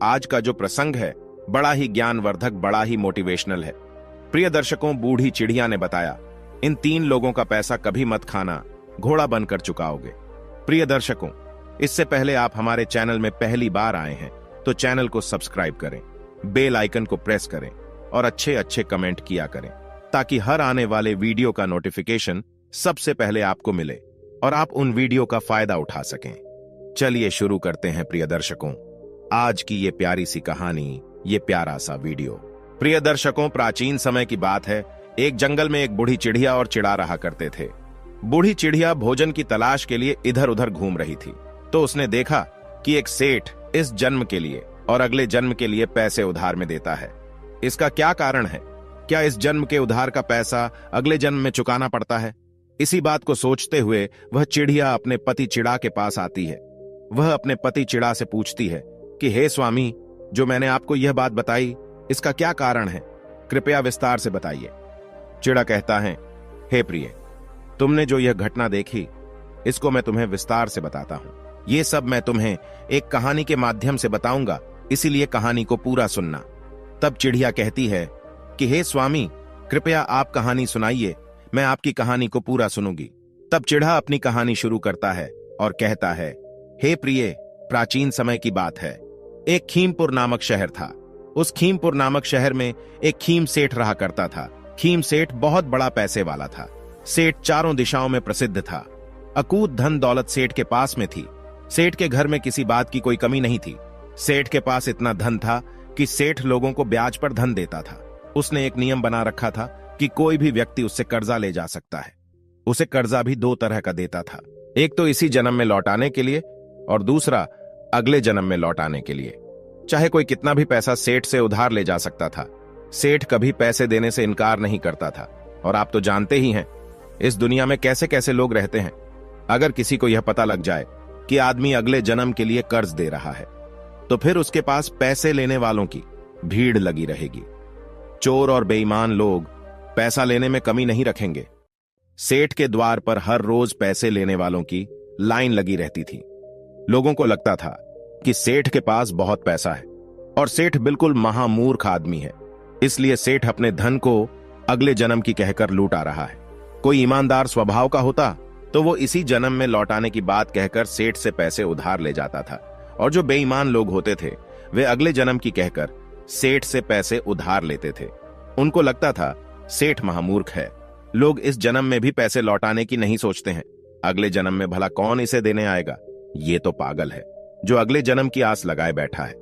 आज का जो प्रसंग है बड़ा ही ज्ञानवर्धक, बड़ा ही मोटिवेशनल है। प्रिय दर्शकों, बूढ़ी चिड़िया ने बताया, इन 3 लोगों का पैसा कभी मत खाना, घोड़ा बनकर चुकाओगे। प्रिय दर्शकों, इससे पहले आप हमारे चैनल में पहली बार आए हैं तो चैनल को सब्सक्राइब करें, बेल आइकन को प्रेस करें और अच्छे अच्छे कमेंट किया करें ताकि हर आने वाले वीडियो का नोटिफिकेशन सबसे पहले आपको मिले और आप उन वीडियो का फायदा उठा सकें। चलिए शुरू करते हैं प्रिय दर्शकों आज की ये प्यारी सी कहानी, ये प्यारा सा वीडियो। प्रिय दर्शकों, प्राचीन समय की बात है। एक जंगल में एक बूढ़ी चिड़िया और चिड़ा रहा करते थे। बूढ़ी चिड़िया भोजन की तलाश के लिए इधर उधर घूम रही थी तो उसने देखा कि एक सेठ इस जन्म के लिए और अगले जन्म के लिए पैसे उधार में देता है। इसका क्या कारण है? क्या इस जन्म के उधार का पैसा अगले जन्म में चुकाना पड़ता है? इसी बात को सोचते हुए वह चिड़िया अपने पति चिड़ा के पास आती है। वह अपने पति चिड़ा से पूछती है कि हे स्वामी, जो मैंने आपको यह बात बताई, इसका क्या कारण है? कृपया विस्तार से बताइए। चिड़ा कहता है, हे प्रिय, तुमने जो यह घटना देखी, इसको मैं तुम्हें विस्तार से बताता हूं। ये सब मैं तुम्हें एक कहानी के माध्यम से बताऊंगा, इसीलिए कहानी को पूरा सुनना। तब चिड़िया कहती है कि हे स्वामी, कृपया आप कहानी सुनाइए, मैं आपकी कहानी को पूरा सुनूंगी। तब चिड़ा अपनी कहानी शुरू करता है और कहता है, हे प्रिय, प्राचीन समय की बात है। एक खीमपुर नामक शहर था। उस खीमपुर नामक शहर में एक खीम सेठ रहा करता था। खीम सेठ बहुत बड़ा पैसे वाला था। सेठ चारों दिशाओं में प्रसिद्ध था। अकूत धन दौलत सेठ के पास में थी। सेठ के घर में किसी बात की कोई कमी नहीं थी। सेठ के पास इतना धन था कि सेठ लोगों को ब्याज पर धन देता था। उसने एक नियम बना रखा था कि कोई भी व्यक्ति उससे कर्जा ले जा सकता है। उसे कर्जा भी 2 तरह का देता था, एक तो इसी जन्म में लौटाने के लिए और दूसरा अगले जन्म में लौटाने के लिए। चाहे कोई कितना भी पैसा सेठ से उधार ले जा सकता था। सेठ कभी पैसे देने से इनकार नहीं करता था। और आप तो जानते ही हैं इस दुनिया में कैसे कैसे लोग रहते हैं। अगर किसी को यह पता लग जाए कि आदमी अगले जन्म के लिए कर्ज दे रहा है तो फिर उसके पास पैसे लेने वालों की भीड़ लगी रहेगी। चोर और बेईमान लोग पैसा लेने में कमी नहीं रखेंगे। सेठ के द्वार पर हर रोज पैसे लेने वालों की लाइन लगी रहती थी। लोगों को लगता था कि सेठ के पास बहुत पैसा है और सेठ बिल्कुल महामूर्ख आदमी है, इसलिए सेठ अपने धन को अगले जन्म की कहकर लूटा रहा है। कोई ईमानदार स्वभाव का होता तो वो इसी जन्म में लौटाने की बात कहकर सेठ से पैसे उधार ले जाता था, और जो बेईमान लोग होते थे वे अगले जन्म की कहकर सेठ से पैसे उधार लेते थे। उनको लगता था सेठ महामूर्ख है, लोग इस जन्म में भी पैसे लौटाने की नहीं सोचते हैं, अगले जन्म में भला कौन इसे देने आएगा, ये तो पागल है जो अगले जन्म की आस लगाए बैठा है।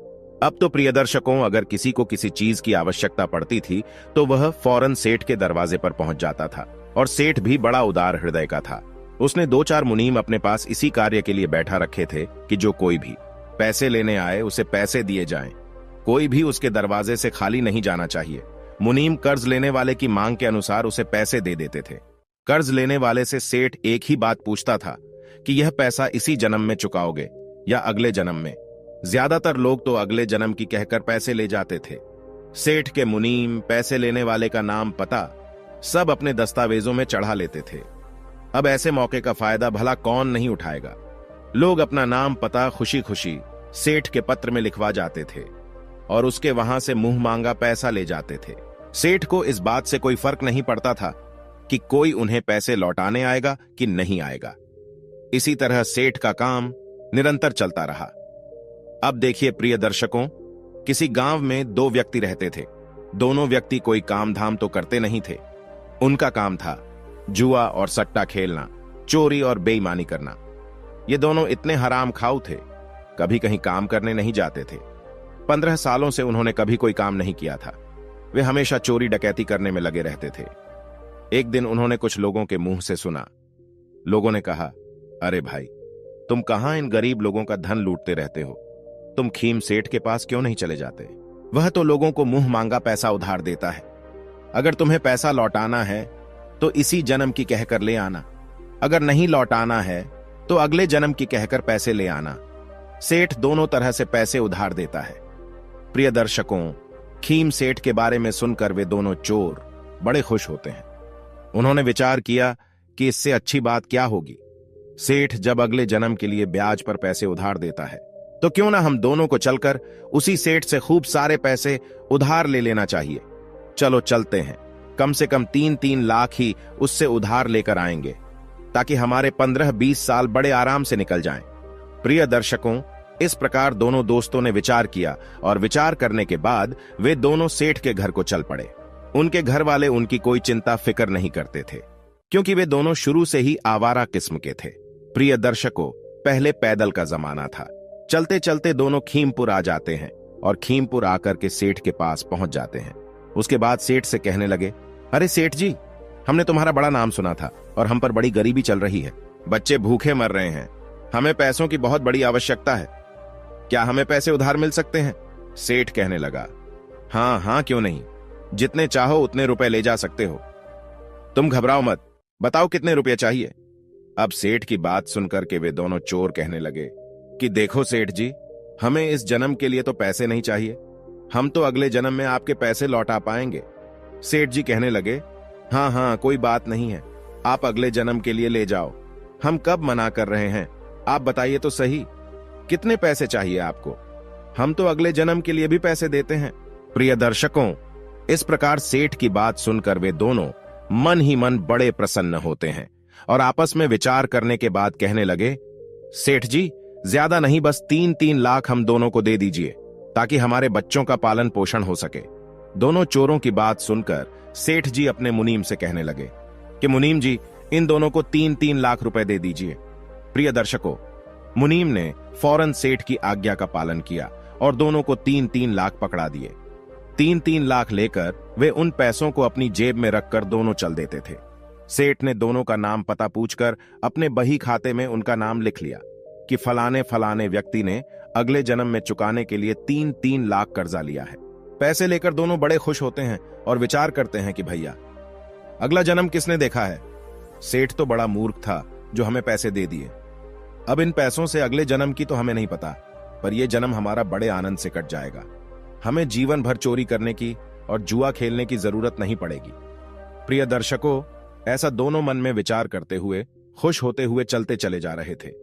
अब तो प्रिय दर्शकों, अगर किसी को किसी चीज की आवश्यकता पड़ती थी तो वह फौरन सेठ के दरवाजे पर पहुंच जाता था, और सेठ भी बड़ा उदार हृदय का था। उसने 2-4 मुनीम अपने पास इसी कार्य के लिए बैठा रखे थे कि जो कोई भी पैसे लेने आए उसे पैसे दिए जाएं। कोई भी उसके दरवाजे से खाली नहीं जाना चाहिए। मुनीम कर्ज लेने वाले की मांग के अनुसार उसे पैसे दे देते थे। कर्ज लेने वाले से सेठ एक ही बात पूछता था कि यह पैसा इसी जन्म में चुकाओगे या अगले जन्म में। ज्यादातर लोग तो अगले जन्म की कहकर पैसे ले जाते थे। सेठ के मुनीम, पैसे लेने वाले का नाम, पता सब अपने दस्तावेजों में चढ़ा लेते थे। अब ऐसे मौके का फायदा भला कौन नहीं उठाएगा। लोग अपना नाम पता खुशी खुशी सेठ के पत्र में लिखवा जाते थे और उसके वहां से मुंह मांगा पैसा ले जाते थे। सेठ को इस बात से कोई फर्क नहीं पड़ता था कि कोई उन्हें पैसे लौटाने आएगा कि नहीं आएगा। इसी तरह सेठ का काम निरंतर चलता रहा। अब देखिए प्रिय दर्शकों, किसी गांव में 2 व्यक्ति रहते थे। दोनों व्यक्ति कोई काम धाम तो करते नहीं थे। उनका काम था जुआ और सट्टा खेलना, चोरी और बेईमानी करना। ये दोनों इतने हराम खाऊ थे, कभी कहीं काम करने नहीं जाते थे। 15 सालों से उन्होंने कभी कोई काम नहीं किया था। वे हमेशा चोरी डकैती करने में लगे रहते थे। एक दिन उन्होंने कुछ लोगों के मुंह से सुना। लोगों ने कहा, अरे भाई, तुम कहां इन गरीब लोगों का धन लूटते रहते हो? तुम खीम सेठ के पास क्यों नहीं चले जाते? वह तो लोगों को मुंह मांगा पैसा उधार देता है। अगर तुम्हें पैसा लौटाना है तो इसी जन्म की कहकर ले आना, अगर नहीं लौटाना है तो अगले जन्म की कहकर पैसे ले आना। सेठ दोनों तरह से पैसे उधार देता है। प्रिय दर्शकों, खीम सेठ के बारे में सुनकर वे दोनों चोर बड़े खुश होते हैं। उन्होंने विचार किया कि इससे अच्छी बात क्या होगी। सेठ जब अगले जन्म के लिए ब्याज पर पैसे उधार देता है तो क्यों ना हम दोनों को चलकर उसी सेठ से खूब सारे पैसे उधार ले लेना चाहिए। चलो चलते हैं, कम से कम 3-3 लाख ही उससे उधार लेकर आएंगे, ताकि हमारे 15-20 साल बड़े आराम से निकल जाएं। प्रिय दर्शकों, इस प्रकार दोनों दोस्तों ने विचार किया और विचार करने के बाद वे दोनों सेठ के घर को चल पड़े। उनके घर वाले उनकी कोई चिंता फिक्र नहीं करते थे, क्योंकि वे दोनों शुरू से ही आवारा किस्म के थे। प्रिय दर्शकों, पहले पैदल का जमाना था। चलते चलते दोनों खीमपुर आ जाते हैं और खीमपुर आकर के सेठ के पास पहुंच जाते हैं। उसके बाद सेठ से कहने लगे, अरे सेठ जी, हमने तुम्हारा बड़ा नाम सुना था और हम पर बड़ी गरीबी चल रही है। बच्चे भूखे मर रहे हैं, हमें पैसों की बहुत बड़ी आवश्यकता है। क्या हमें पैसे उधार मिल सकते हैं? सेठ कहने लगा, हाँ हाँ, क्यों नहीं, जितने चाहो उतने रुपए ले जा सकते हो। तुम घबराओ मत, बताओ कितने रुपए चाहिए। अब सेठ की बात सुनकर के वे दोनों चोर कहने लगे कि देखो सेठ जी, हमें इस जन्म के लिए तो पैसे नहीं चाहिए, हम तो अगले जन्म में आपके पैसे लौटा पाएंगे। सेठ जी कहने लगे, हाँ हाँ, कोई बात नहीं है, आप अगले जन्म के लिए ले जाओ, हम कब मना कर रहे हैं, आप बताइए तो सही, कितने पैसे चाहिए आपको, हम तो अगले जन्म के लिए भी पैसे देते हैं। प्रिय दर्शकों, इस प्रकार सेठ की बात सुनकर वे दोनों मन ही मन बड़े प्रसन्न होते हैं और आपस में विचार करने के बाद कहने लगे, सेठ जी, ज्यादा नहीं, बस 3-3 लाख हम दोनों को दे दीजिए, ताकि हमारे बच्चों का पालन पोषण हो सके। दोनों चोरों की बात सुनकर सेठ जी अपने मुनीम से कहने लगे कि मुनीम जी, इन दोनों को 3-3 लाख रुपए दे दीजिए। प्रिय दर्शकों, मुनीम ने फौरन सेठ की आज्ञा का पालन किया और दोनों को 3-3 लाख पकड़ा दिए। 3-3 लाख लेकर वे उन पैसों को अपनी जेब में रखकर दोनों चल देते थे। सेठ ने दोनों का नाम पता पूछकर अपने बही खाते में उनका नाम लिख लिया कि फलाने फलाने व्यक्ति ने अगले जन्म में चुकाने के लिए 3-3 लाख कर्जा लिया है। पैसे लेकर दोनों बड़े खुश होते हैं और विचार करते हैं कि भैया, अगला जन्म किसने देखा है? सेठ तो बड़ा मूर्ख था जो हमें पैसे दे दिए। अब इन पैसों से अगले जन्म की तो हमें नहीं पता, पर यह जन्म हमारा बड़े आनंद से कट जाएगा। हमें जीवन भर चोरी करने की और जुआ खेलने की जरूरत नहीं पड़ेगी। प्रिय दर्शकों, ऐसा दोनों मन में विचार करते हुए खुश होते हुए चलते चले जा रहे थे।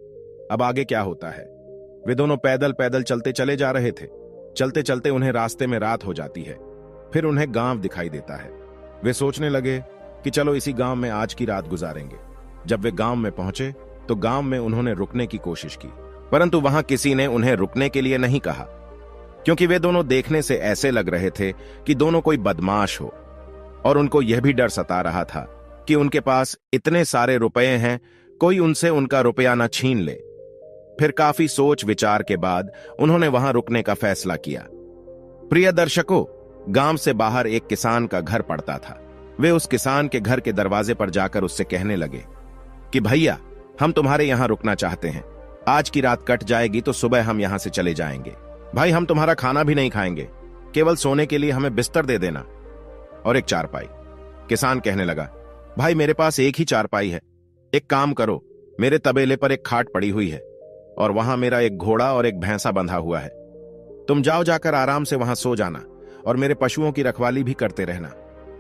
अब आगे क्या होता है? वे दोनों पैदल पैदल चलते चले जा रहे थे। चलते चलते उन्हें रास्ते में रात हो जाती है। फिर उन्हें गांव दिखाई देता है। वे सोचने लगे कि चलो इसी गांव में आज की रात गुजारेंगे। जब वे गांव में पहुंचे तो गांव में उन्होंने रुकने की कोशिश की, परंतु वहां किसी ने उन्हें रुकने के लिए नहीं कहा, क्योंकि वे दोनों देखने से ऐसे लग रहे थे कि दोनों कोई बदमाश हो, और उनको यह भी डर सता रहा था कि उनके पास इतने सारे रुपए हैं, कोई उनसे उनका रुपया न छीन ले। फिर काफी सोच विचार के बाद उन्होंने वहां रुकने का फैसला किया। प्रिय दर्शकों, गांव से बाहर एक किसान का घर पड़ता था। वे उस किसान के घर के दरवाजे पर जाकर उससे कहने लगे कि भैया, हम तुम्हारे यहां रुकना चाहते हैं। आज की रात कट जाएगी तो सुबह हम यहां से चले जाएंगे। भाई, हम तुम्हारा खाना भी नहीं खाएंगे, केवल सोने के लिए हमें बिस्तर दे देना और एक चारपाई। किसान कहने लगा, भाई मेरे पास एक ही चारपाई है, एक काम करो, मेरे तबेले पर एक खाट पड़ी हुई है और वहां मेरा एक घोड़ा और एक भैंसा बंधा हुआ है। तुम जाओ, जाकर आराम से वहां सो जाना और मेरे पशुओं की रखवाली भी करते रहना।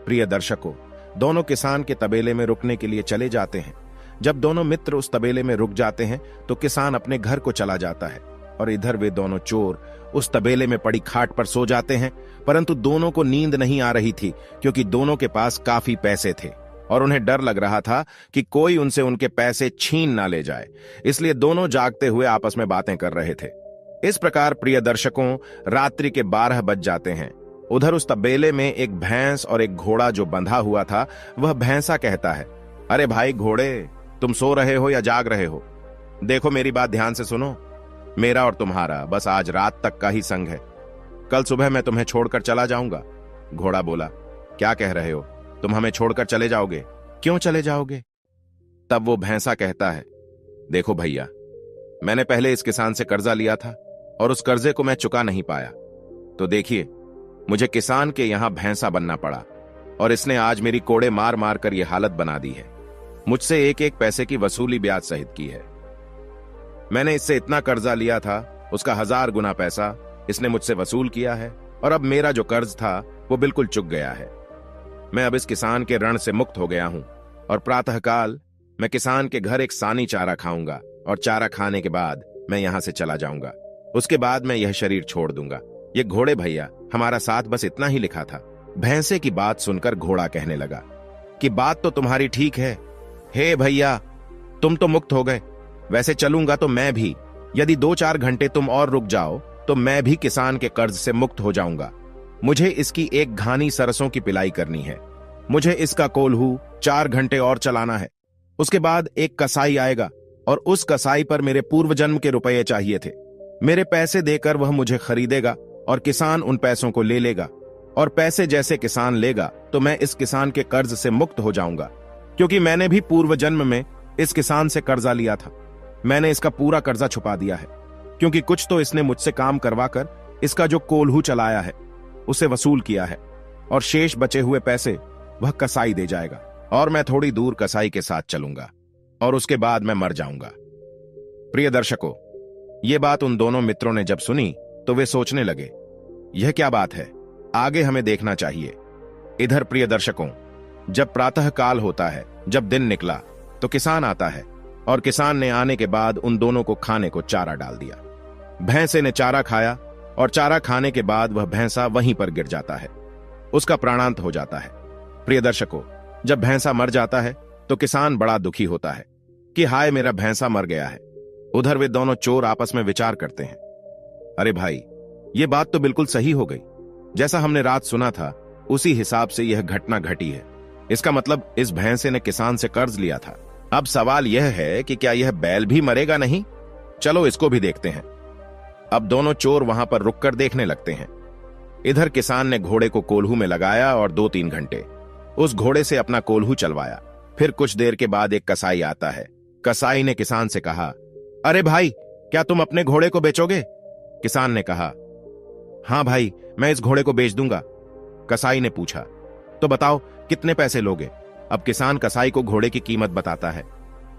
प्रिय दर्शकों, दोनों किसान के तबेले में रुकने के लिए चले जाते हैं। जब दोनों मित्र उस तबेले में रुक जाते हैं तो किसान अपने घर को चला जाता है और इधर वे दोनों चोर उस तबेले में पड़ी खाट पर सो जाते हैं। परंतु दोनों को नींद नहीं आ रही थी, क्योंकि दोनों के पास काफी पैसे थे और उन्हें डर लग रहा था कि कोई उनसे उनके पैसे छीन ना ले जाए। इसलिए दोनों जागते हुए आपस में बातें कर रहे थे। इस प्रकार प्रिय दर्शकों, रात्रि के 12 बज जाते हैं। उधर उस तबेले में एक भैंस और एक घोड़ा जो बंधा हुआ था, वह भैंसा कहता है, अरे भाई घोड़े, तुम सो रहे हो या जाग रहे हो? देखो मेरी बात ध्यान से सुनो, मेरा और तुम्हारा बस आज रात तक का ही संग है, कल सुबह मैं तुम्हें छोड़कर चला जाऊंगा। घोड़ा बोला, क्या कह रहे हो, तुम हमें छोड़कर चले जाओगे? क्यों चले जाओगे? तब वो भैंसा कहता है, देखो भैया, मैंने पहले इस किसान से कर्जा लिया था और उस कर्जे को मैं चुका नहीं पाया, तो देखिए मुझे किसान के यहां भैंसा बनना पड़ा और इसने आज मेरी कोड़े मार मार कर यह हालत बना दी है। मुझसे एक एक पैसे की वसूली ब्याज सहित की है। मैंने इससे इतना कर्जा लिया था, उसका 1000 गुना पैसा इसने मुझसे वसूल किया है और अब मेरा जो कर्ज था वो बिल्कुल चुक गया है। मैं अब इस किसान के ऋण से मुक्त हो गया हूं और प्रातःकाल मैं किसान के घर एक सानी चारा खाऊंगा और चारा खाने के बाद मैं यहां से चला जाऊंगा। उसके बाद मैं यह शरीर छोड़ दूंगा। ये घोड़े भैया, हमारा साथ बस इतना ही लिखा था। भैंसे की बात सुनकर घोड़ा कहने लगा कि बात तो तुम्हारी ठीक है। हे भैया, तुम तो मुक्त हो गए। वैसे चलूंगा तो मैं भी। यदि 2-4 घंटे तुम और रुक जाओ तो मैं भी किसान के कर्ज से मुक्त हो जाऊंगा। मुझे इसकी एक घानी सरसों की पिलाई करनी है। मुझे इसका कोल्हू 4 घंटे और चलाना है। उसके बाद एक कसाई आएगा और उस कसाई पर मेरे पूर्व जन्म के रुपये चाहिए थे। मेरे पैसे देकर वह मुझे खरीदेगा और किसान उन पैसों को ले लेगा, और पैसे जैसे किसान लेगा तो मैं इस किसान के कर्ज से मुक्त हो जाऊंगा, क्योंकि मैंने भी पूर्व जन्म में इस किसान से कर्जा लिया था। मैंने इसका पूरा कर्जा छुपा दिया है, क्योंकि कुछ तो इसने मुझसे काम करवाकर इसका जो कोल्हू चलाया है उसे वसूल किया है, और शेष बचे हुए पैसे वह कसाई दे जाएगा, और मैं थोड़ी दूर कसाई के साथ चलूंगा और उसके बाद मैं मर जाऊंगा। प्रिय दर्शकों, यह बात उन दोनों मित्रों ने जब सुनी तो वे सोचने लगे, यह क्या बात है, आगे हमें देखना चाहिए। इधर प्रिय दर्शकों, जब प्रातः काल होता है, जब दिन निकला, तो किसान आता है, और किसान ने आने के बाद उन दोनों को खाने को चारा डाल दिया। भैंसे ने चारा खाया, और चारा खाने के बाद वह भैंसा वहीं पर गिर जाता है, उसका प्राणांत हो जाता है। प्रिय दर्शकों, जब भैंसा मर जाता है तो किसान बड़ा दुखी होता है कि हाय, मेरा भैंसा मर गया है। उधर वे दोनों चोर आपस में विचार करते हैं, अरे भाई, ये बात तो बिल्कुल सही हो गई। जैसा हमने रात सुना था उसी हिसाब से यह घटना घटी है। इसका मतलब इस भैंसे ने किसान से कर्ज लिया था। अब सवाल यह है कि क्या यह बैल भी मरेगा नहीं? चलो इसको भी देखते हैं। अब दोनों चोर वहां पर रुककर देखने लगते हैं। इधर किसान ने घोड़े को कोल्हू में लगाया और 2-3 घंटे उस घोड़े से अपना कोल्हू चलवाया। फिर कुछ देर के बाद एक कसाई आता है। कसाई ने किसान से कहा, अरे भाई, क्या तुम अपने घोड़े को बेचोगे? किसान ने कहा, हां भाई, मैं इस घोड़े को बेच दूंगा। कसाई ने पूछा, तो बताओ कितने पैसे लोगे? अब किसान कसाई को घोड़े की कीमत बताता है।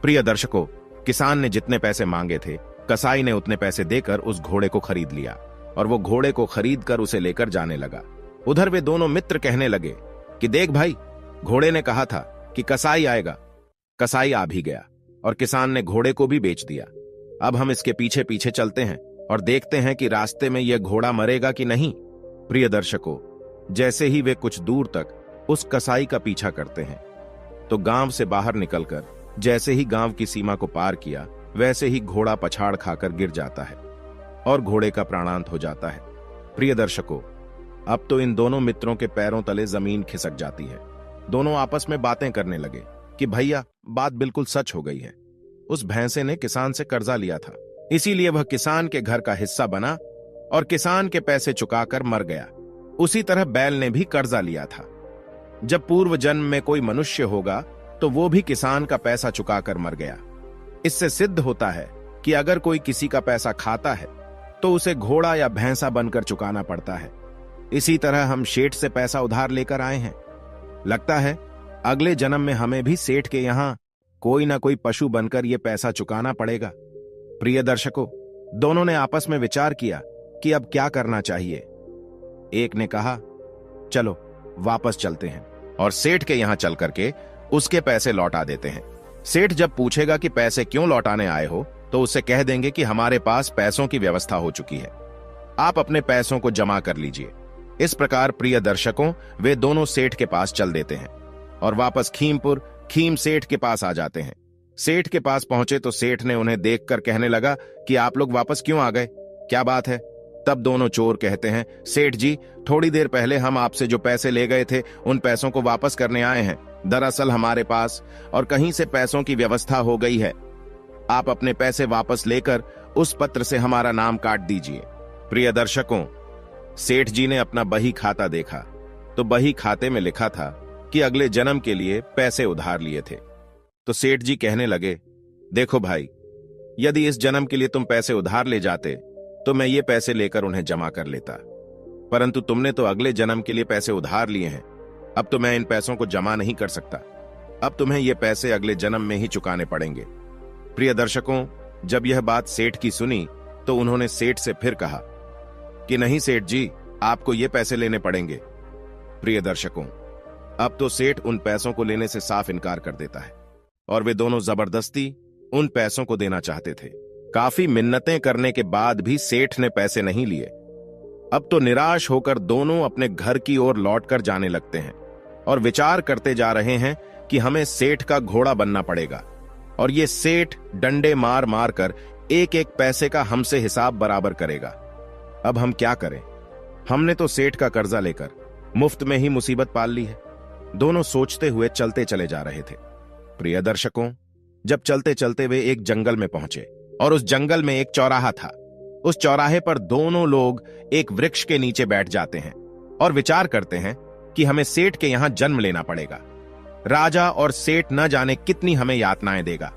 प्रिय दर्शकों, किसान ने जितने पैसे मांगे थे, कसाई ने उतने पैसे देकर उस घोड़े को खरीद लिया, और वो घोड़े को खरीद कर उसे लेकर जाने लगा। उधर वे दोनों मित्र कहने लगे कि देख भाई, घोड़े ने कहा था कि कसाई आएगा। कसाई आ भी गया और किसान ने घोड़े को भी बेच दिया। अब हम इसके पीछे पीछे चलते हैं और देखते हैं कि रास्ते में यह घोड़ा मरेगा कि नहीं। प्रिय दर्शकों, जैसे ही वे कुछ दूर तक उस कसाई का पीछा करते हैं, तो गांव से बाहर निकलकर जैसे ही गांव की सीमा को पार किया, वैसे ही घोड़ा पछाड़ खाकर गिर जाता है और घोड़े का प्राणांत हो जाता है। प्रिय दर्शकों, अब तो इन दोनों मित्रों के पैरों तले जमीन खिसक जाती है। दोनों आपस में बातें करने लगे कि भैया, बात बिल्कुल सच हो गई है। उस भैंसे ने किसान से कर्जा लिया था, इसीलिए वह किसान के घर का हिस्सा बना और किसान के पैसे चुकाकर मर गया। उसी तरह बैल ने भी कर्जा लिया था। जब पूर्व जन्म में कोई मनुष्य होगा तो वो भी किसान का पैसा चुकाकर मर गया। इससे सिद्ध होता है कि अगर कोई किसी का पैसा खाता है तो उसे घोड़ा या भैंसा बनकर चुकाना पड़ता है। इसी तरह हम सेठ से पैसा उधार लेकर आए हैं। लगता है अगले जन्म में हमें भी सेठ के यहां कोई ना कोई पशु बनकर यह पैसा चुकाना पड़ेगा। प्रिय दर्शकों, दोनों ने आपस में विचार किया कि अब क्या करना चाहिए। एक ने कहा, चलो वापस चलते हैं और सेठ के यहां चल करके उसके पैसे लौटा देते हैं। सेठ जब पूछेगा कि पैसे क्यों लौटाने आए हो, तो उसे कह देंगे कि हमारे पास पैसों की व्यवस्था हो चुकी है, आप अपने पैसों को जमा कर लीजिए। इस प्रकार प्रिय दर्शकों, वे दोनों सेठ के पास चल देते हैं और वापस खीम सेठ के पास आ जाते हैं। सेठ के पास पहुंचे तो सेठ ने उन्हें देखकर कहने लगा कि आप लोग वापस क्यों आ गए, क्या बात है? तब दोनों चोर कहते हैं, सेठ जी, थोड़ी देर पहले हम आपसे जो पैसे ले गए थे उन पैसों को वापस करने आए हैं। दरअसल हमारे पास और कहीं से पैसों की व्यवस्था हो गई है। आप अपने पैसे वापस लेकर उस पत्र से हमारा नाम काट दीजिए। प्रिय दर्शकों, सेठ जी ने अपना बही खाता देखा तो बही खाते में लिखा था कि अगले जन्म के लिए पैसे उधार लिए थे। तो सेठ जी कहने लगे, देखो भाई, यदि इस जन्म के लिए तुम पैसे उधार ले जाते तो मैं ये पैसे लेकर उन्हें जमा कर लेता, परंतु तुमने तो अगले जन्म के लिए पैसे उधार लिए हैं। अब तो मैं इन पैसों को जमा नहीं कर सकता। अब तुम्हें ये पैसे अगले जन्म में ही चुकाने पड़ेंगे। प्रिय दर्शकों, जब यह बात सेठ की सुनी तो उन्होंने सेठ से फिर कहा कि नहीं सेठ जी, आपको ये पैसे लेने पड़ेंगे। प्रिय दर्शकों, अब तो सेठ उन पैसों को लेने से साफ इनकार कर देता है और वे दोनों जबरदस्ती उन पैसों को देना चाहते थे। काफी मिन्नतें करने के बाद भी सेठ ने पैसे नहीं लिए। अब तो निराश होकर दोनों अपने घर की ओर लौटकर जाने लगते हैं और विचार करते जा रहे हैं कि हमें सेठ का घोड़ा बनना पड़ेगा और ये सेठ डंडे मार मार कर एक एक पैसे का हमसे हिसाब बराबर करेगा। अब हम क्या करें? हमने तो सेठ का कर्जा लेकर मुफ्त में ही मुसीबत पाल ली है। दोनों सोचते हुए चलते चले जा रहे थे। प्रिय दर्शकों, जब चलते चलते वे एक जंगल में पहुंचे और उस जंगल में एक चौराहा था। उस चौराहे पर दोनों लोग एक वृक्ष के नीचे बैठ जाते हैं और विचार करते हैं कि हमें सेठ के यहां जन्म लेना पड़ेगा। राजा और सेठ न जाने कितनी हमें यातनाएं देगा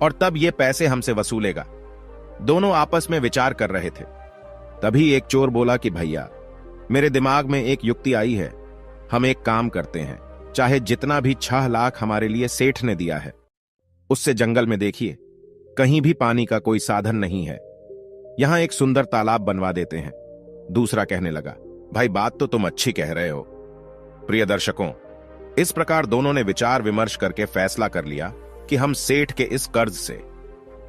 और तब ये पैसे हमसे वसूलेगा। दोनों आपस में विचार कर रहे थे। तभी एक चोर बोला कि भैया, मेरे दिमाग में एक युक्ति आई है। हम एक काम करते हैं, चाहे जितना भी 6 लाख हमारे लिए सेठ ने दिया है, उससे जंगल में देखिए कहीं भी पानी का कोई साधन नहीं है, यहां एक सुंदर तालाब बनवा देते हैं। दूसरा कहने लगा, भाई बात तो तुम अच्छी कह रहे हो। प्रिय दर्शकों, इस प्रकार दोनों ने विचार विमर्श करके फैसला कर लिया कि हम सेठ के इस कर्ज से,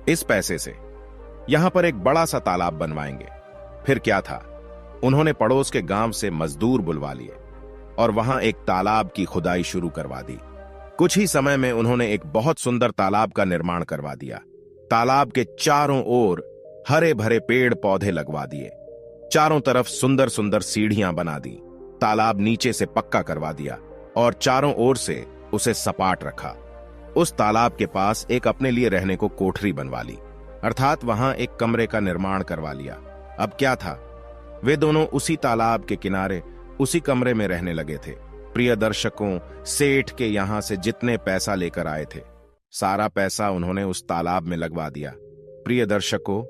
इस पैसे से यहां पर एक बड़ा सा तालाब बनवाएंगे। फिर क्या था, उन्होंने पड़ोस के गांव से मजदूर बुलवा लिए और वहां एक तालाब की खुदाई शुरू करवा दी। कुछ ही समय में उन्होंने एक बहुत सुंदर तालाब का निर्माण करवा दिया। तालाब के चारों ओर हरे भरे पेड़ पौधे लगवा दिए। चारों तरफ सुंदर सुंदर सीढ़ियां बना दी। तालाब नीचे से पक्का करवा दिया और चारों ओर से उसे सपाट रखा। उस तालाब के पास एक अपने लिए रहने को कोठरी बनवा ली, अर्थात वहां एक कमरे का निर्माण करवा लिया। अब क्या था, वे दोनों उसी तालाब के किनारे उसी कमरे में रहने लगे थे। प्रिय दर्शकों, सेठ के यहां से जितने पैसा लेकर आए थे, सारा पैसा उन्होंने उस तालाब में लगवा दिया। प्रिय दर्शकों,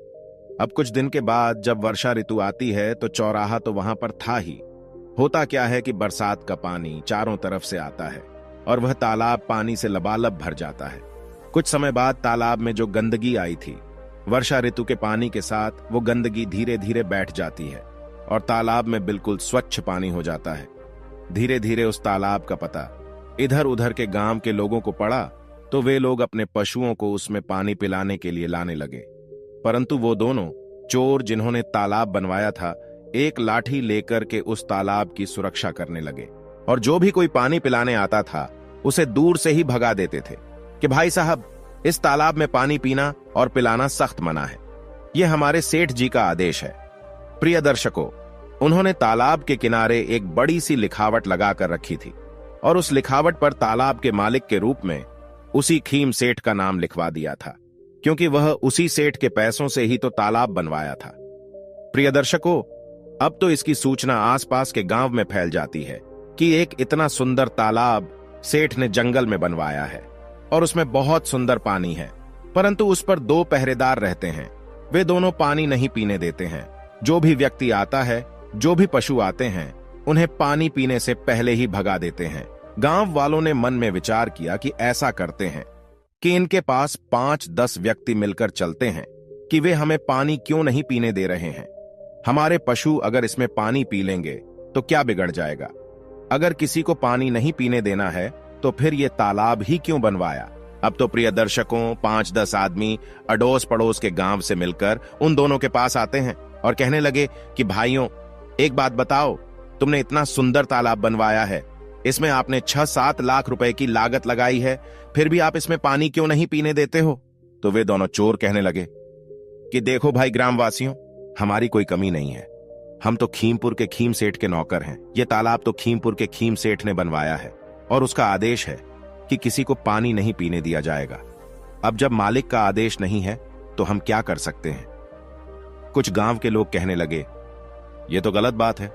अब कुछ दिन के बाद जब वर्षा ऋतु आती है तो चौराहा तो वहां पर था ही। होता क्या है कि बरसात का पानी चारों तरफ से आता है और वह तालाब पानी से लबालब भर जाता है। कुछ समय बाद तालाब में जो गंदगी आई थी, वर्षा ऋतु के पानी के साथ वो गंदगी धीरे धीरे बैठ जाती है और तालाब में बिल्कुल स्वच्छ पानी हो जाता है। धीरे धीरे उस तालाब का पता इधर उधर के गांव के लोगों को पड़ा तो वे लोग अपने पशुओं को उसमें पानी पिलाने के लिए लाने लगे। परंतु वो दोनों चोर जिन्होंने तालाब बनवाया था, एक लाठी लेकर के उस तालाब की सुरक्षा करने लगे और जो भी कोई पानी पिलाने आता था उसे दूर से ही भगा देते थे कि भाई साहब, इस तालाब में पानी पीना और पिलाना सख्त मना है, यह हमारे सेठ जी का आदेश है। प्रिय दर्शकों, उन्होंने तालाब के किनारे एक बड़ी सी लिखावट लगाकर रखी थी और उस लिखावट पर तालाब के मालिक के रूप में उसी खीम सेठ का नाम लिखवा दिया था, क्योंकि वह उसी सेठ के पैसों से ही तो तालाब बनवाया था। प्रिय दर्शकों, अब तो इसकी सूचना आसपास के गांव में फैल जाती है कि एक इतना सुंदर तालाब सेठ ने जंगल में बनवाया है और उसमें बहुत सुंदर पानी है, परंतु उस पर 2 पहरेदार रहते हैं। वे दोनों पानी नहीं पीने देते हैं। जो भी व्यक्ति आता है, जो भी पशु आते हैं, उन्हें पानी पीने से पहले ही भगा देते हैं। गांव वालों ने मन में विचार किया कि ऐसा करते हैं कि इनके पास 5-10 व्यक्ति मिलकर चलते हैं कि वे हमें पानी क्यों नहीं पीने दे रहे हैं। हमारे पशु अगर इसमें पानी पी लेंगे तो क्या बिगड़ जाएगा। अगर किसी को पानी नहीं पीने देना है तो फिर ये तालाब ही क्यों बनवाया। अब तो प्रिय दर्शकों, 5-10 आदमी अड़ोस पड़ोस के गांव से मिलकर उन दोनों के पास आते हैं और कहने लगे कि भाइयों, एक बात बताओ, तुमने इतना सुंदर तालाब बनवाया है, इसमें आपने 6-7 लाख रुपए की लागत लगाई है, फिर भी आप इसमें पानी क्यों नहीं पीने देते हो। तो वे दोनों चोर कहने लगे कि देखो भाई ग्रामवासियों, हमारी कोई कमी नहीं है, हम तो खीमपुर के खीम सेठ के नौकर हैं। ये तालाब तो खीमपुर के खीम सेठ ने बनवाया है और उसका आदेश है कि किसी को पानी नहीं पीने दिया जाएगा। अब जब मालिक का आदेश नहीं है तो हम क्या कर सकते हैं। कुछ गांव के लोग कहने लगे, ये तो गलत बात है।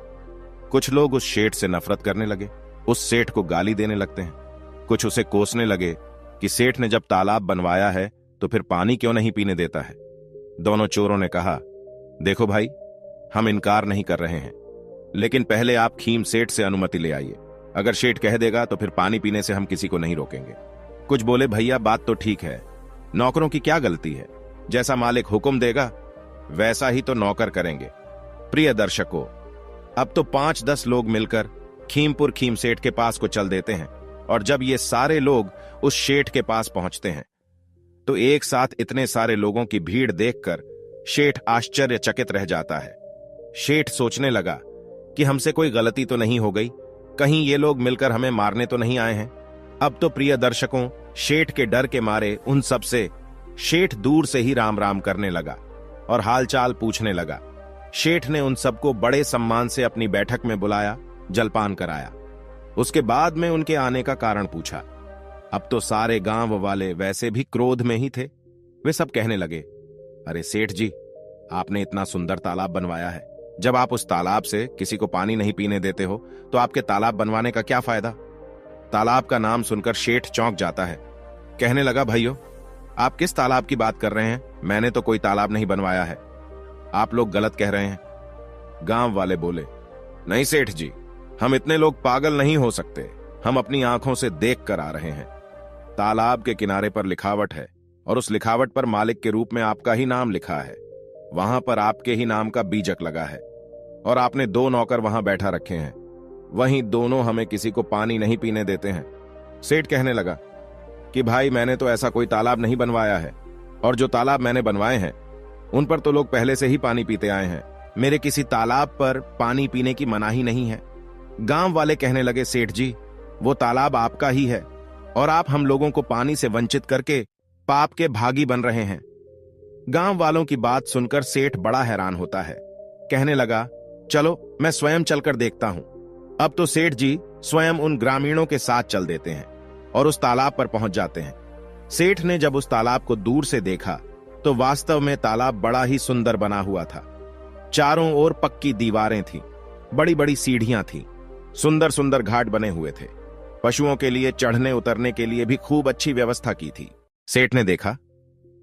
कुछ लोग उस सेठ से नफरत करने लगे, उस सेठ को गाली देने लगते हैं। कुछ उसे कोसने लगे कि सेठ ने जब तालाब बनवाया है तो फिर पानी क्यों नहीं पीने देता है। दोनों चोरों ने कहा, देखो भाई, हम इनकार नहीं कर रहे हैं, लेकिन पहले आप खीम सेठ से अनुमति ले आइए। अगर सेठ कह देगा तो फिर पानी पीने से हम किसी को नहीं रोकेंगे। कुछ बोले, भैया बात तो ठीक है, नौकरों की क्या गलती है, जैसा मालिक हुक्म देगा वैसा ही तो नौकर करेंगे। प्रिय दर्शकों, अब तो 5-10 लोग मिलकर खीमपुर खीम सेठ के पास को चल देते हैं और जब ये सारे लोग उस सेठ के पास पहुंचते हैं तो एक साथ इतने सारे लोगों की भीड़ देखकर शेठ आश्चर्यचकित रह जाता है। शेठ सोचने लगा कि हमसे कोई गलती तो नहीं हो गई, कहीं ये लोग मिलकर हमें मारने तो नहीं आए हैं। अब तो प्रिय दर्शकों, शेठ के डर के मारे उन सब से शेठ दूर से ही राम राम करने लगा और हालचाल पूछने लगा। शेठ ने उन सबको बड़े सम्मान से अपनी बैठक में बुलाया, जलपान कराया। उसके बाद में उनके आने का कारण पूछा। अब तो सारे गांव वाले वैसे भी क्रोध में ही थे। वे सब कहने लगे, अरे सेठ जी, आपने इतना सुंदर तालाब बनवाया है, जब आप उस तालाब से किसी को पानी नहीं पीने देते हो तो आपके तालाब बनवाने का क्या फायदा। तालाब का नाम सुनकर शेठ चौंक जाता है। कहने लगा, भाइयों, आप किस तालाब की बात कर रहे हैं? मैंने तो कोई तालाब नहीं बनवाया है, आप लोग गलत कह रहे हैं। गांव वाले बोले, नहीं सेठ जी, हम इतने लोग पागल नहीं हो सकते, हम अपनी आंखों से देख कर आ रहे हैं। तालाब के किनारे पर लिखावट है और उस लिखावट पर मालिक के रूप में आपका ही नाम लिखा है। वहां पर आपके ही नाम का बीजक लगा है और आपने 2 नौकर वहां बैठा रखे हैं। वहीं दोनों हमें किसी को पानी नहीं पीने देते हैं। सेठ कहने लगा कि भाई, मैंने तो ऐसा कोई तालाब नहीं बनवाया है, और जो तालाब मैंने बनवाए हैं उन पर तो लोग पहले से ही पानी पीते आए हैं। मेरे किसी तालाब पर पानी पीने की मनाही नहीं है। गांव वाले कहने लगे, सेठ जी, वो तालाब आपका ही है और आप हम लोगों को पानी से वंचित करके पाप के भागी बन रहे हैं। गांव वालों की बात सुनकर सेठ बड़ा हैरान होता है। कहने लगा, चलो मैं स्वयं चलकर देखता हूं। अब तो सेठ जी स्वयं उन ग्रामीणों के साथ चल देते हैं और उस तालाब पर पहुंच जाते हैं। सेठ ने जब उस तालाब को दूर से देखा तो वास्तव में तालाब बड़ा ही सुंदर बना हुआ था। चारों ओर पक्की दीवारें थीं, बड़ी बड़ी सीढ़ियां थीं, सुंदर सुंदर घाट बने हुए थे। पशुओं के लिए चढ़ने उतरने के लिए भी खूब अच्छी व्यवस्था की थी। सेठ ने देखा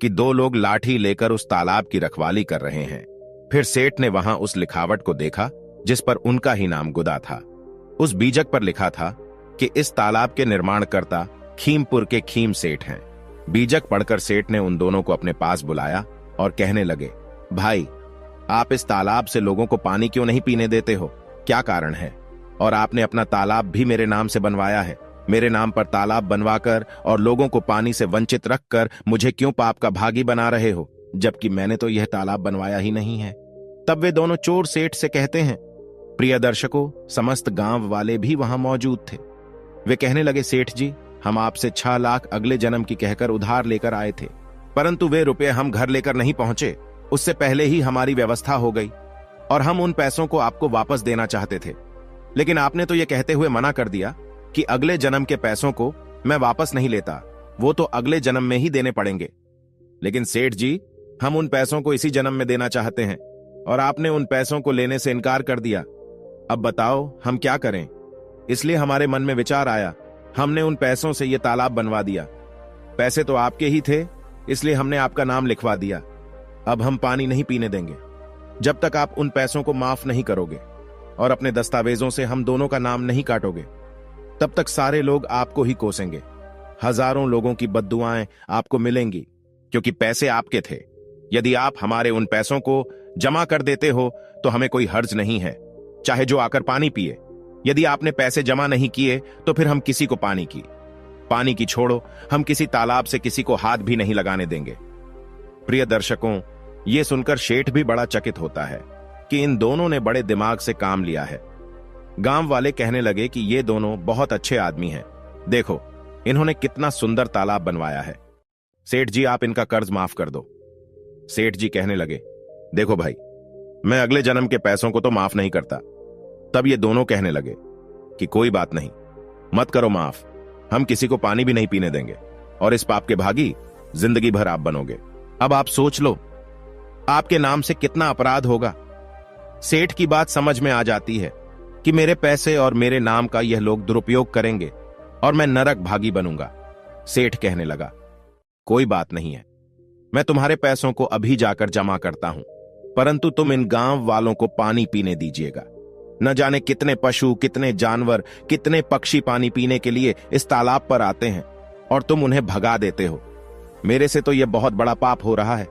कि 2 लोग लाठी लेकर उस तालाब की रखवाली कर रहे हैं। फिर सेठ ने वहां उस लिखावट को देखा जिस पर उनका ही नाम गुदा था। उस बीजक पर लिखा था कि इस तालाब के निर्माणकर्ता खीमपुर के खीम सेठ हैं। बीजक पढ़कर सेठ ने उन दोनों को अपने पास बुलाया और कहने लगे, भाई, आप इस तालाब से लोगों को पानी क्यों नहीं पीने देते हो? क्या कारण है? और आपने अपना तालाब भी मेरे नाम से बनवाया है। मेरे नाम पर तालाब बनवाकर और लोगों को पानी से वंचित रखकर मुझे क्यों पाप का भागी बना रहे हो, जबकि मैंने तो यह तालाब बनवाया ही नहीं है। तब वे दोनों चोर सेठ से कहते हैं। प्रिय दर्शकों, समस्त गांव वाले भी वहां मौजूद थे। वे कहने लगे, सेठ जी, हम आपसे 6 लाख अगले जन्म की कहकर उधार लेकर आए थे, परंतु वे रुपए हम घर लेकर नहीं पहुंचे, उससे पहले ही हमारी व्यवस्था हो गई और हम उन पैसों को आपको वापस देना चाहते थे। लेकिन आपने तो यह कहते हुए मना कर दिया कि अगले जन्म के पैसों को मैं वापस नहीं लेता, वो तो अगले जन्म में ही देने पड़ेंगे। लेकिन सेठ जी, हम उन पैसों को इसी जन्म में देना चाहते हैं और आपने उन पैसों को लेने से इनकार कर दिया। अब बताओ हम क्या करें? इसलिए हमारे मन में विचार आया, हमने उन पैसों से यह तालाब बनवा दिया। पैसे तो आपके ही थे, इसलिए हमने आपका नाम लिखवा दिया। अब हम पानी नहीं पीने देंगे जब तक आप उन पैसों को माफ नहीं करोगे और अपने दस्तावेजों से हम दोनों का नाम नहीं काटोगे। तब तक सारे लोग आपको ही कोसेंगे। हजारों लोगों की बद्दुआएं आपको मिलेंगी, क्योंकि पैसे आपके थे। यदि आप हमारे उन पैसों को जमा कर देते हो तो हमें कोई हर्ज नहीं है, चाहे जो आकर पानी पिए। यदि आपने पैसे जमा नहीं किए तो फिर हम किसी को पानी की छोड़ो, हम किसी तालाब से किसी को हाथ भी नहीं लगाने देंगे। प्रिय दर्शकों, यह सुनकर शेठ भी बड़ा चकित होता है कि इन दोनों ने बड़े दिमाग से काम लिया है। गांव वाले कहने लगे कि ये दोनों बहुत अच्छे आदमी हैं। देखो, इन्होंने कितना सुंदर तालाब बनवाया है। सेठ जी, आप इनका कर्ज माफ कर दो। सेठ जी कहने लगे, देखो भाई, मैं अगले जन्म के पैसों को तो माफ नहीं करता। तब ये दोनों कहने लगे कि कोई बात नहीं, मत करो माफ, हम किसी को पानी भी नहीं पीने देंगे और इस पाप के भागी जिंदगी भर आप बनोगे। अब आप सोच लो, आपके नाम से कितना अपराध होगा। सेठ की बात समझ में आ जाती है कि मेरे पैसे और मेरे नाम का यह लोग दुरुपयोग करेंगे और मैं नरक भागी बनूंगा। सेठ कहने लगा, कोई बात नहीं है, मैं तुम्हारे पैसों को अभी जाकर जमा करता हूं, परंतु तुम इन गांव वालों को पानी पीने दीजिएगा। न जाने कितने पशु, कितने जानवर, कितने पक्षी पानी पीने के लिए इस तालाब पर आते हैं और तुम उन्हें भगा देते हो। मेरे से तो यह बहुत बड़ा पाप हो रहा है।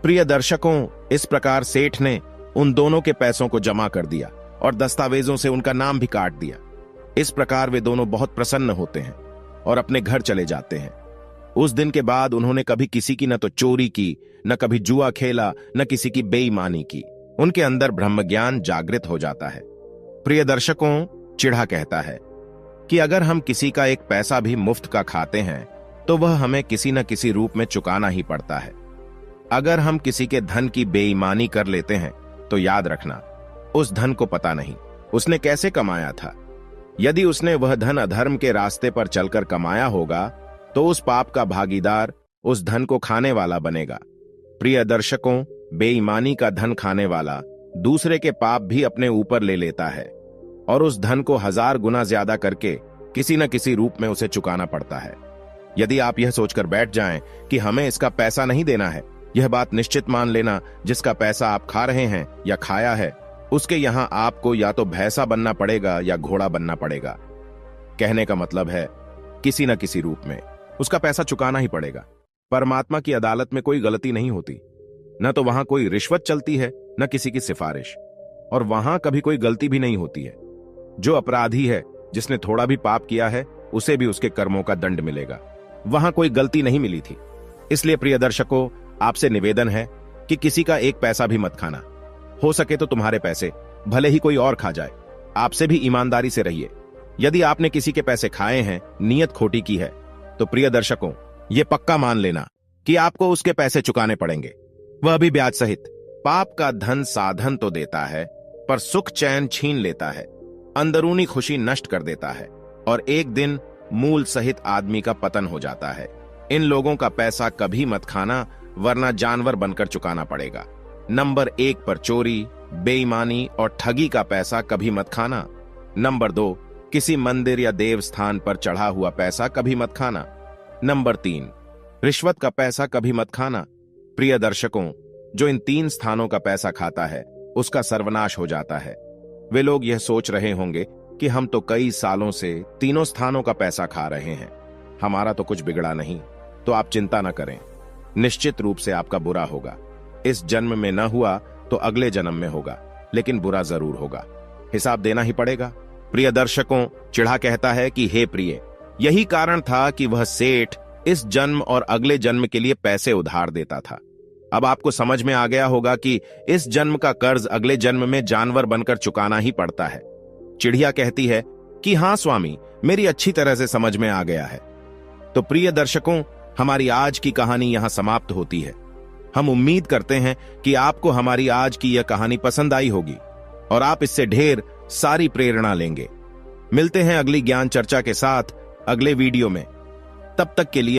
प्रिय दर्शकों, इस प्रकार सेठ ने उन दोनों के पैसों को जमा कर दिया और दस्तावेजों से उनका नाम भी काट दिया। इस प्रकार वे दोनों बहुत प्रसन्न होते हैं और अपने घर चले जाते हैं। उस दिन के बाद उन्होंने कभी किसी की न तो चोरी की, न कभी जुआ खेला, न किसी की बेईमानी की। उनके अंदर ब्रह्मज्ञान जागृत हो जाता है। प्रिय दर्शकों, चिढ़ा कहता है कि अगर हम किसी का एक पैसा भी मुफ्त का खाते हैं तो वह हमें किसी न किसी रूप में चुकाना ही पड़ता है। अगर हम किसी के धन की बेईमानी कर लेते हैं तो याद रखना, उस धन को पता नहीं उसने कैसे कमाया था। यदि उसने वह धन अधर्म के रास्ते पर चलकर कमाया होगा तो उस पाप का भागीदार उस धन को खाने वाला बनेगा। प्रिय दर्शकों, बेईमानी का धन खाने वाला दूसरे के पाप भी अपने ऊपर ले लेता है और उस धन को 1000 गुना ज्यादा करके किसी न किसी रूप में उसे चुकाना पड़ता है। यदि आप यह सोचकर बैठ जाएं कि हमें इसका पैसा नहीं देना है, यह बात निश्चित मान लेना जिसका पैसा आप खा रहे हैं या खाया है, उसके यहां आपको या तो भैंसा बनना पड़ेगा या घोड़ा बनना पड़ेगा। कहने का मतलब है किसी न किसी रूप में उसका पैसा चुकाना ही पड़ेगा। परमात्मा की अदालत में कोई गलती नहीं होती, न तो वहां कोई रिश्वत चलती है न किसी की सिफारिश, और वहां कभी कोई गलती भी नहीं होती है। जो अपराधी है, जिसने थोड़ा भी पाप किया है, उसे भी उसके कर्मों का दंड मिलेगा। वहां कोई गलती नहीं मिली थी। इसलिए प्रिय दर्शकों, आपसे निवेदन है कि किसी का एक पैसा भी मत खाना। हो सके तो तुम्हारे पैसे भले ही कोई और खा जाए, आपसे भी ईमानदारी से रहिए। यदि आपने किसी के पैसे खाए हैं, नियत खोटी की है, तो प्रिय दर्शकों, यह पक्का मान लेना कि आपको उसके पैसे चुकाने पड़ेंगे, वह भी ब्याज सहित। पाप का धन साधन तो देता है, पर सुख चैन छीन लेता है, अंदरूनी खुशी नष्ट कर देता है, और एक दिन मूल सहित आदमी का पतन हो जाता है। इन लोगों का पैसा कभी मत खाना, वरना जानवर बनकर चुकाना पड़ेगा। नंबर 1 पर चोरी, बेईमानी और ठगी का पैसा कभी मत खाना। नंबर 2, किसी मंदिर या देव स्थान पर चढ़ा हुआ पैसा कभी मत खाना। नंबर 3, रिश्वत का पैसा कभी मत खाना। प्रिय दर्शकों, जो इन 3 स्थानों का पैसा खाता है उसका सर्वनाश हो जाता है। वे लोग यह सोच रहे होंगे कि हम तो कई सालों से तीनों स्थानों का पैसा खा रहे हैं, हमारा तो कुछ बिगड़ा नहीं। तो आप चिंता न करें, निश्चित रूप से आपका बुरा होगा। इस जन्म में न हुआ तो अगले जन्म में होगा, लेकिन बुरा जरूर होगा, हिसाब देना ही पड़ेगा। प्रिय दर्शकों, चिढ़ा कहता है कि हे प्रिय, यही कारण था कि वह सेठ इस जन्म और अगले जन्म के लिए पैसे उधार देता था। अब आपको समझ में आ गया होगा कि इस जन्म का कर्ज अगले जन्म में जानवर बनकर चुकाना ही पड़ता है। चिड़िया कहती है कि हाँ स्वामी, मेरी अच्छी तरह से समझ में आ गया है। तो प्रिय दर्शकों, हमारी आज की कहानी यहां समाप्त होती है। हम उम्मीद करते हैं कि आपको हमारी आज की यह कहानी पसंद आई होगी और आप इससे ढेर सारी प्रेरणा लेंगे। मिलते हैं अगली ज्ञान चर्चा के साथ अगले वीडियो में। तब तक के लिए